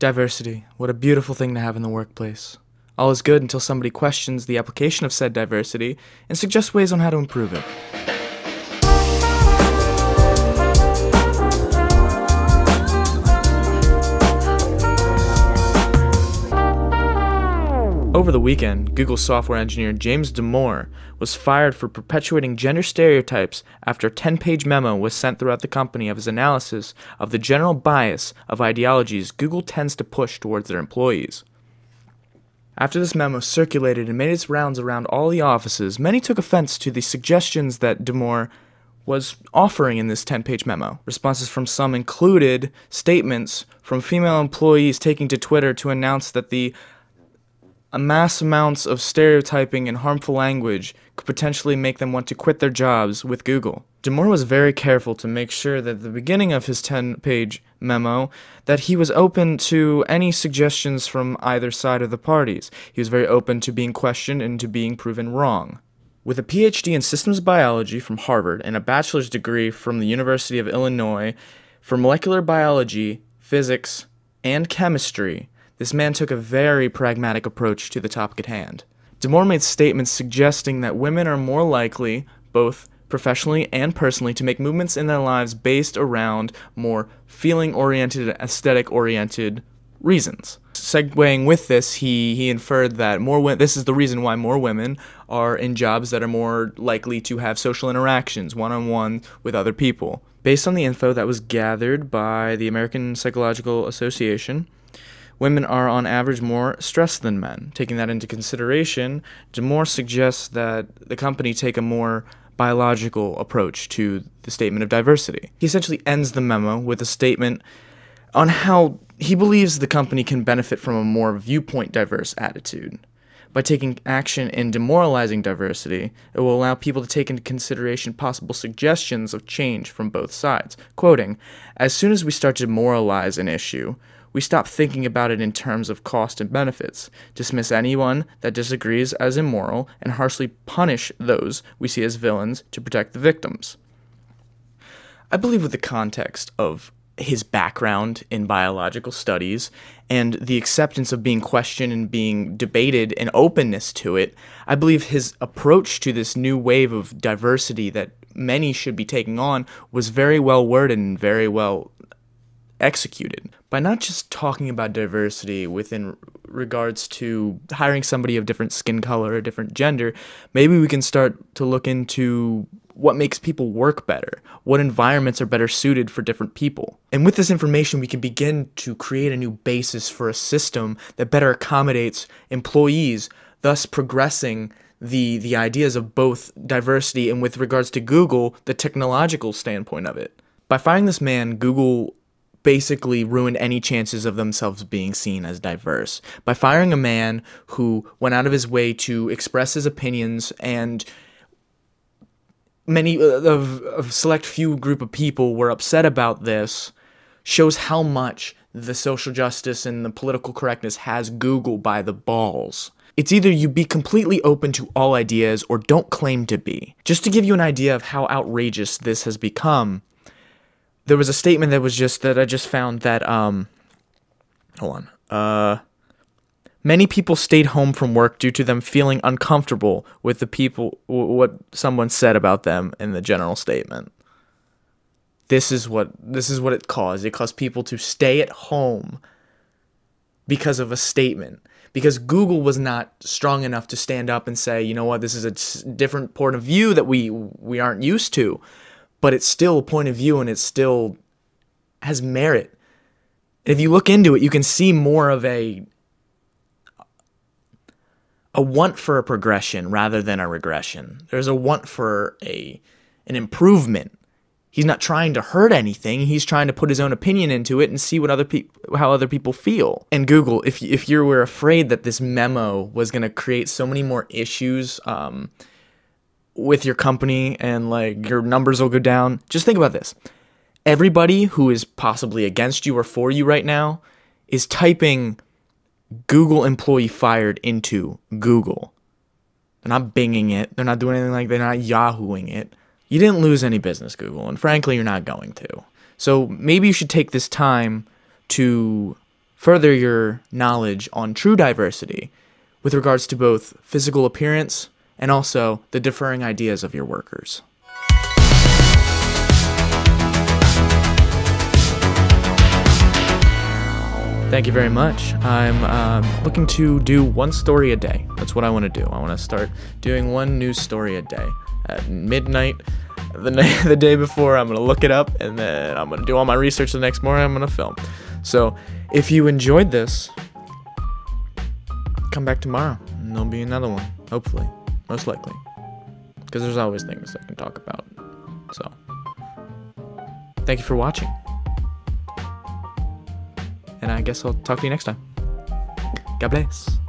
Diversity. What a beautiful thing to have in the workplace. All is good until somebody questions the application of said diversity and suggests ways on how to improve it. Over the weekend, Google software engineer James Damore was fired for perpetuating gender stereotypes after a 10-page memo was sent throughout the company of his analysis of the general bias of ideologies Google tends to push towards their employees. After this memo circulated and made its rounds around all the offices, many took offense to the suggestions that Damore was offering in this 10-page memo. Responses from some included statements from female employees taking to Twitter to announce that the mass amounts of stereotyping and harmful language could potentially make them want to quit their jobs with Google. Damore was very careful to make sure that at the beginning of his 10-page memo that he was open to any suggestions from either side of the parties. He was very open to being questioned and to being proven wrong. With a PhD in systems biology from Harvard and a bachelor's degree from the University of Illinois for molecular biology, physics, and chemistry, this man took a very pragmatic approach to the topic at hand. Damore made statements suggesting that women are more likely, both professionally and personally, to make movements in their lives based around more feeling-oriented and aesthetic-oriented reasons. Segueing with this, he inferred that this is the reason why more women are in jobs that are more likely to have social interactions, one-on-one with other people. Based on the info that was gathered by the American Psychological Association, women are on average more stressed than men. Taking that into consideration, Damore suggests that the company take a more biological approach to the statement of diversity. He essentially ends the memo with a statement on how he believes the company can benefit from a more viewpoint diverse attitude. By taking action in demoralizing diversity, it will allow people to take into consideration possible suggestions of change from both sides. Quoting, "As soon as we start to moralize an issue, we stop thinking about it in terms of cost and benefits, dismiss anyone that disagrees as immoral, and harshly punish those we see as villains to protect the victims." I believe with the context of his background in biological studies and the acceptance of being questioned and being debated and openness to it, I believe his approach to this new wave of diversity that many should be taking on was very well worded and very well executed. By not just talking about diversity within regards to hiring somebody of different skin color or different gender, maybe we can start to look into what makes people work better, what environments are better suited for different people. And with this information, we can begin to create a new basis for a system that better accommodates employees, thus progressing the ideas of both diversity and, with regards to Google, the technological standpoint of it. By firing this man, Google basically ruined any chances of themselves being seen as diverse. By firing a man who went out of his way to express his opinions, and many of a select few group of people were upset about this, shows how much the social justice and the political correctness has Google by the balls. It's either you be completely open to all ideas or don't claim to be. Just to give you an idea of how outrageous this has become, there was a statement that I just found that, many people stayed home from work due to them feeling uncomfortable with what someone said about them in the general statement. This is what it caused. It caused people to stay at home because of a statement. Because Google was not strong enough to stand up and say, you know what, this is a different point of view that we aren't used to. But it's still a point of view, and it still has merit. And if you look into it, you can see more of a want for a progression rather than a regression. There's a want for an improvement. He's not trying to hurt anything. He's trying to put his own opinion into it and see what how other people feel. And Google, if you were afraid that this memo was going to create so many more issues with your company and like your numbers will go down, just think about this. Everybody who is possibly against you or for you right now is typing Google employee fired into Google. They're not binging it. They're not doing anything like, they're not Yahooing it. You didn't lose any business, Google, and frankly, you're not going to. So maybe you should take this time to further your knowledge on true diversity with regards to both physical appearance and also the differing ideas of your workers. Thank you very much. I'm looking to do one story a day. That's what I want to do. I want to start doing one news story a day. At midnight, the day before, I'm going to look it up, and then I'm going to do all my research the next morning. I'm going to film. So if you enjoyed this, come back tomorrow, and there'll be another one, hopefully, most likely. Because there's always things I can talk about. So, thank you for watching. And I guess I'll talk to you next time. God bless.